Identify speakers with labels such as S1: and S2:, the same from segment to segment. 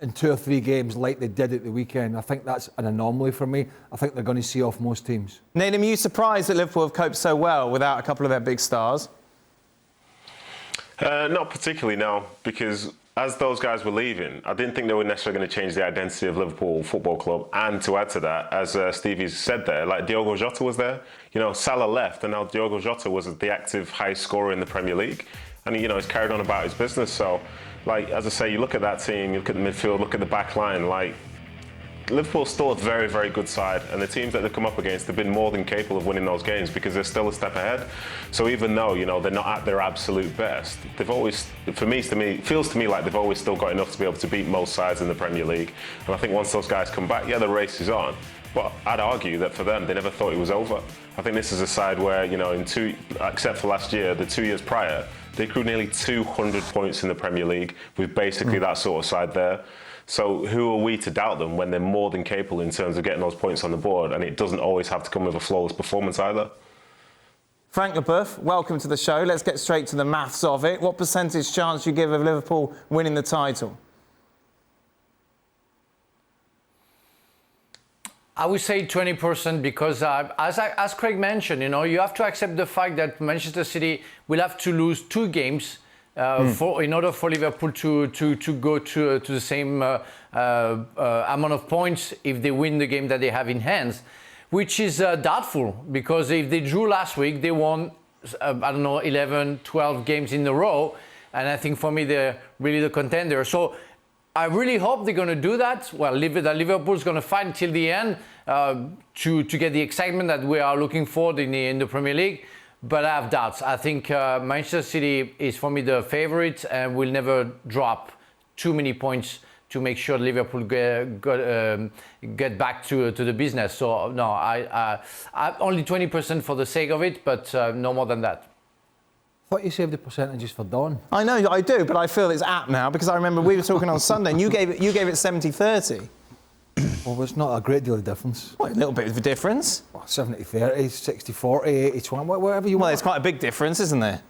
S1: in 2 or 3 games like they did at the weekend. I think that's an anomaly for me. I think they're going to see off most teams.
S2: Nathan, are you surprised that Liverpool have coped so well without a couple of their big stars?
S3: Not particularly, no, because as those guys were leaving, I didn't think they were necessarily going to change the identity of Liverpool Football Club. And to add to that, as Stevie said there, like Diogo Jota was there. You know, Salah left, and now Diogo Jota was the active highest scorer in the Premier League. And, you know, he's carried on about his business. So, like, as I say, you look at that team, you look at the midfield, look at the back line, like, Liverpool's still a very, very good side, and the teams that they've come up against have been more than capable of winning those games because they're still a step ahead. So even though, you know, they're not at their absolute best, they've always, it feels to me like they've always still got enough to be able to beat most sides in the Premier League. And I think once those guys come back, yeah, the race is on. But I'd argue that for them, they never thought it was over. I think this is a side where, you know, except for last year, the 2 years prior, they accrued nearly 200 points in the Premier League with basically that sort of side there. So who are we to doubt them when they're more than capable in terms of getting those points on the board, and it doesn't always have to come with a flawless performance either.
S2: Frank Leboeuf, welcome to the show. Let's get straight to the maths of it. What percentage chance do you give of Liverpool winning the title?
S4: I would say 20% because, as Craig mentioned, you know, you have to accept the fact that Manchester City will have to lose 2 games in order for Liverpool to go to the same amount of points if they win the game that they have in hands, which is doubtful because if they drew last week, they won, I don't know, 11, 12 games in a row. And I think for me, they're really the contender. So I really hope they're going to do that. Well, that Liverpool's going to fight until the end to get the excitement that we are looking for in the Premier League. But I have doubts. I think Manchester City is, for me, the favourite and will never drop too many points to make sure Liverpool get back to the business. So, no, I only 20% for the sake of it, but no more than that.
S1: I thought you saved the percentages for Don.
S2: I know, I do, but I feel it's apt now because I remember we were talking on Sunday and you gave it 70-30.
S1: Well, it's not a great deal of difference.
S2: Well, a little bit of a difference.
S1: Well, 70-30, 60-40, 80-20, whatever you want.
S2: Well, it's quite a big difference, isn't there?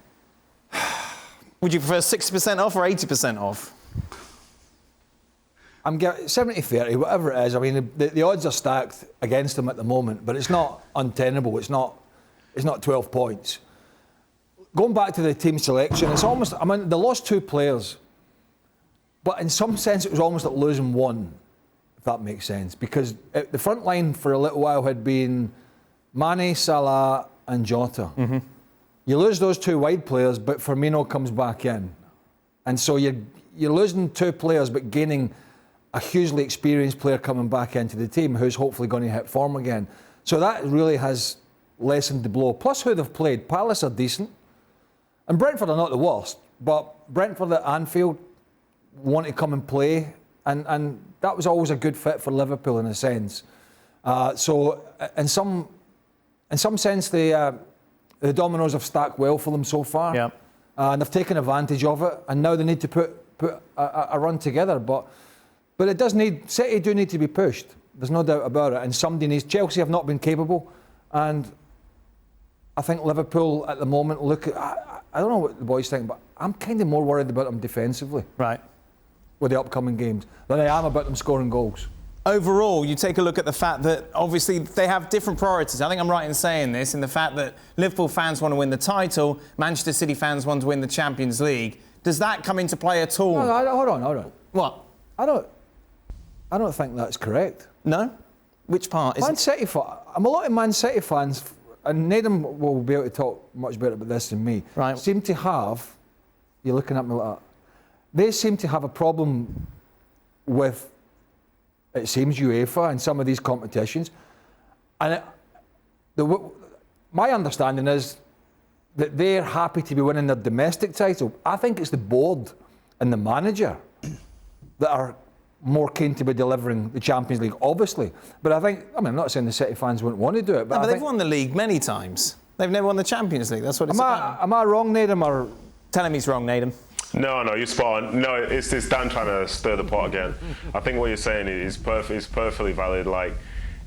S2: Would you prefer 60% off or 80% off?
S1: I'm getting 70-30, whatever it is. I mean, the odds are stacked against them at the moment, but it's not untenable. It's not 12 points. Going back to the team selection, it's almost, I mean, they lost 2 players, but in some sense it was almost like losing 1. If that makes sense, because the front line for a little while had been Mane, Salah and Jota. Mm-hmm. You lose those 2 wide players, but Firmino comes back in. And so you're losing 2 players, but gaining a hugely experienced player coming back into the team who's hopefully going to hit form again. So that really has lessened the blow. Plus who they've played. Palace are decent. And Brentford are not the worst, but Brentford at Anfield want to come and play, and that was always a good fit for Liverpool in a sense. So in some sense, the dominoes have stacked well for them so far.
S2: Yeah.
S1: And they've taken advantage of it, and now they need to put a run together. But it does need, City do need to be pushed. There's no doubt about it. And somebody needs, Chelsea have not been capable, and I think Liverpool at the moment I don't know what the boys think, but I'm kind of more worried about them defensively.
S2: Right.
S1: With the upcoming games than I am about them scoring goals.
S2: Overall, you take a look at the fact that obviously they have different priorities. I think I'm right in saying this, in the fact that Liverpool fans want to win the title, Manchester City fans want to win the Champions League. Does that come into play at all?
S1: No, hold on.
S2: What?
S1: I don't think that's correct.
S2: No? Which part?
S1: Man City I'm a lot of Man City fans, and Nathan will be able to talk much better about this than me.
S2: Right.
S1: Seem to have, you're looking at me like that, they seem to have a problem with, it seems, UEFA and some of these competitions. And my understanding is that they're happy to be winning their domestic title. I think it's the board and the manager that are more keen to be delivering the Champions League, obviously. But I'm not saying the City fans wouldn't want to do it.
S2: But they've won the league many times. They've never won the Champions League. That's what it's about.
S1: Am I wrong, Nathan? Or
S2: tell him he's wrong, Nathan.
S3: No, you're spot on. No, it's Dan trying to stir the pot again. I think what you're saying is perfectly valid. Like,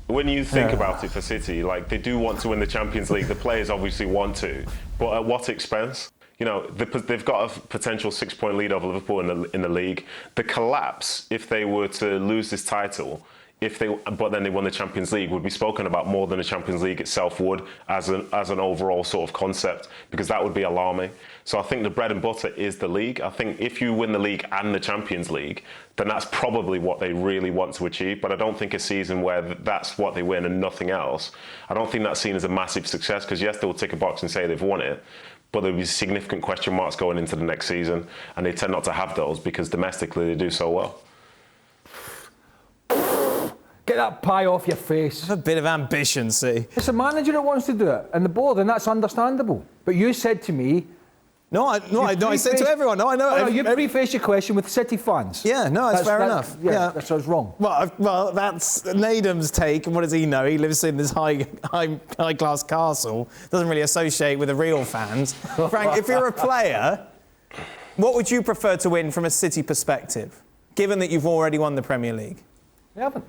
S3: when you think about it for City, like, they do want to win the Champions League. The players obviously want to, but at what expense? they've got a potential 6-point lead over Liverpool in the league. The collapse, if they were to lose this title, but then they won the Champions League, would be spoken about more than the Champions League itself would as an overall sort of concept, because that would be alarming. So I think the bread and butter is the league. I think if you win the league and the Champions League, then that's probably what they really want to achieve. But I don't think a season where that's what they win and nothing else, I don't think that's seen as a massive success, because yes, they'll tick a box and say they've won it, but there'll be significant question marks going into the next season, and they tend not to have those because domestically they do so well.
S1: Get that pie off your face.
S2: It's a bit of ambition, see.
S1: It's the manager that wants to do it, and the board, and that's understandable. But you said to me...
S2: I said to everyone, no, I know.
S1: No, you prefaced your question with City fans.
S2: Yeah, no, that's fair enough.
S1: Yeah, that's what's wrong.
S2: Well, that's Nedum's take, and what does he know? He lives in this high-class castle, doesn't really associate with the real fans. Frank, if you're a player, what would you prefer to win from a City perspective, given that you've already won the Premier League?
S1: They haven't.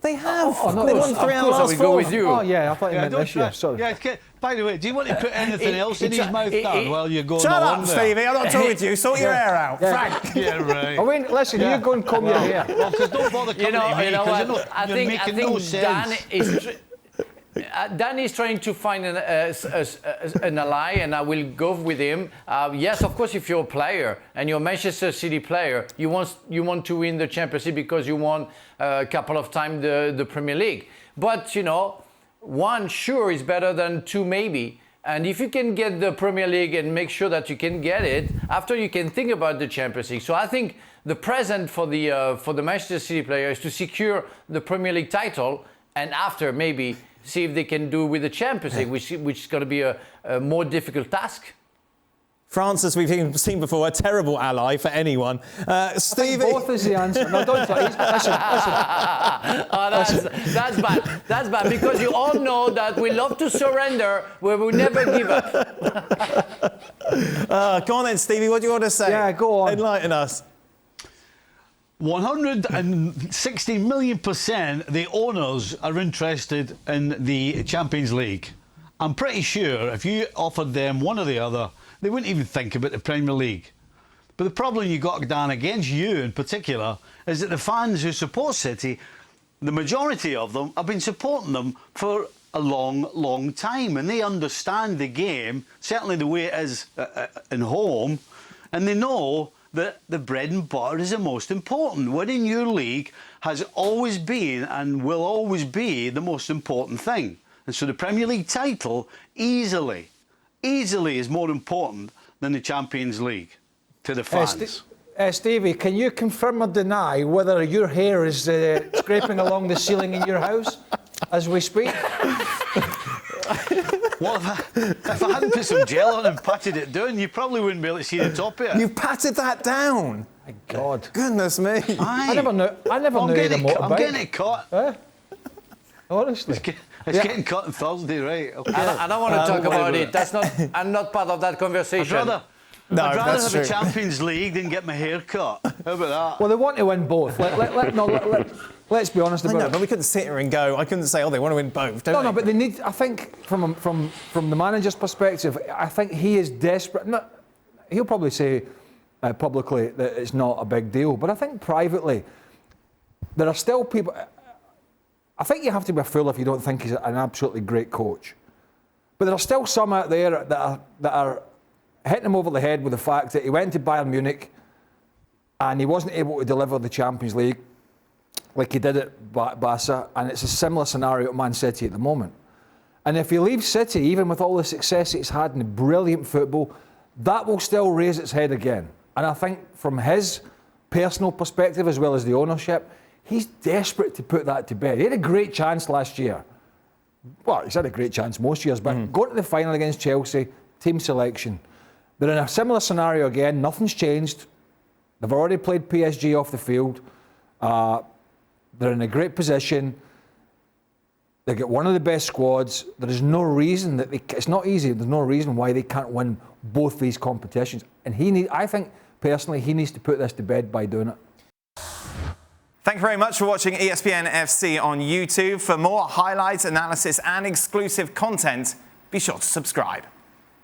S2: They have.
S1: No,
S2: they won 3 out of the last 4.
S4: Go with you.
S1: Oh, yeah, I thought you meant this year. Sorry.
S5: Yeah, by the way, do you want to put anything else in his mouth, Dan, while you're going
S2: Shut
S5: along
S2: up,
S5: there?
S2: Stevie. I'm not talking to you. Sort your hair out.
S1: Yeah.
S2: Frank.
S5: Yeah, right.
S1: I mean, listen, you go and comb your hair.
S5: Well, because don't bother coming to me, because you're making no sense.
S4: Dan is trying to find an ally, and I will go with him. Yes, of course, if you're a player and you're a Manchester City player, you want to win the Champions League because you won a couple of times the Premier League. But, one sure is better than 2 maybe. And if you can get the Premier League and make sure that you can get it, after you can think about the Champions League. So I think the present for the Manchester City player is to secure the Premier League title, and after maybe see if they can do with the Champions League, which is going to be a more difficult task.
S2: France, as we've seen before, a terrible ally for anyone. Stevie...
S1: Both is the answer. No, don't listen.
S4: That's bad. That's bad, because you all know that we love to surrender where we never give up.
S2: Go on then, Stevie. What do you want to say?
S1: Yeah, go on.
S2: Enlighten us.
S5: 160 million%, the owners are interested in the Champions League. I'm pretty sure if you offered them one or the other, they wouldn't even think about the Premier League. But the problem you got, Dan, against you in particular, is that the fans who support City, the majority of them have been supporting them for a long, long time, and they understand the game, certainly the way it is in home, and they know that the bread and butter is the most important. Winning your league has always been and will always be the most important thing. And so the Premier League title easily is more important than the Champions League to the fans.
S1: Stevie, can you confirm or deny whether your hair is scraping along the ceiling in your house as we speak?
S5: Well, if I hadn't put some gel on and patted it down, you probably wouldn't be able to see the top of it.
S2: You patted that down.
S1: My God.
S2: Goodness me.
S1: I never knew you had a motorbike.
S5: I'm getting it cut.
S1: Honestly.
S5: It's getting cut on Thursday, right? Okay.
S4: I don't want to talk about it. I'm not part of that conversation.
S5: I'd rather have a Champions League than get my hair cut. How about that?
S1: Well, they want to win both. Let's be honest about it.
S2: But we couldn't sit here and go, I couldn't say, they want to win both, don't they?
S1: No, but they need, I think, from the manager's perspective, I think he is desperate. He'll probably say publicly that it's not a big deal, but I think privately, there are still people... I think you have to be a fool if you don't think he's an absolutely great coach. But there are still some out there that are hitting him over the head with the fact that he went to Bayern Munich and he wasn't able to deliver the Champions League like he did at Barca, and it's a similar scenario at Man City at the moment. And if he leaves City, even with all the success he's had in the brilliant football, that will still raise its head again. And I think from his personal perspective as well as the ownership, he's desperate to put that to bed. He had a great chance last year. Well, he's had a great chance most years, but going to the final against Chelsea, team selection. They're in a similar scenario again. Nothing's changed. They've already played PSG off the field. They're in a great position. They get one of the best squads. There is no reason that it's not easy. There's no reason why they can't win both these competitions. And I think personally, he needs to put this to bed by doing it.
S2: Thank you very much for watching ESPN FC on YouTube. For more highlights, analysis and exclusive content, be sure to subscribe.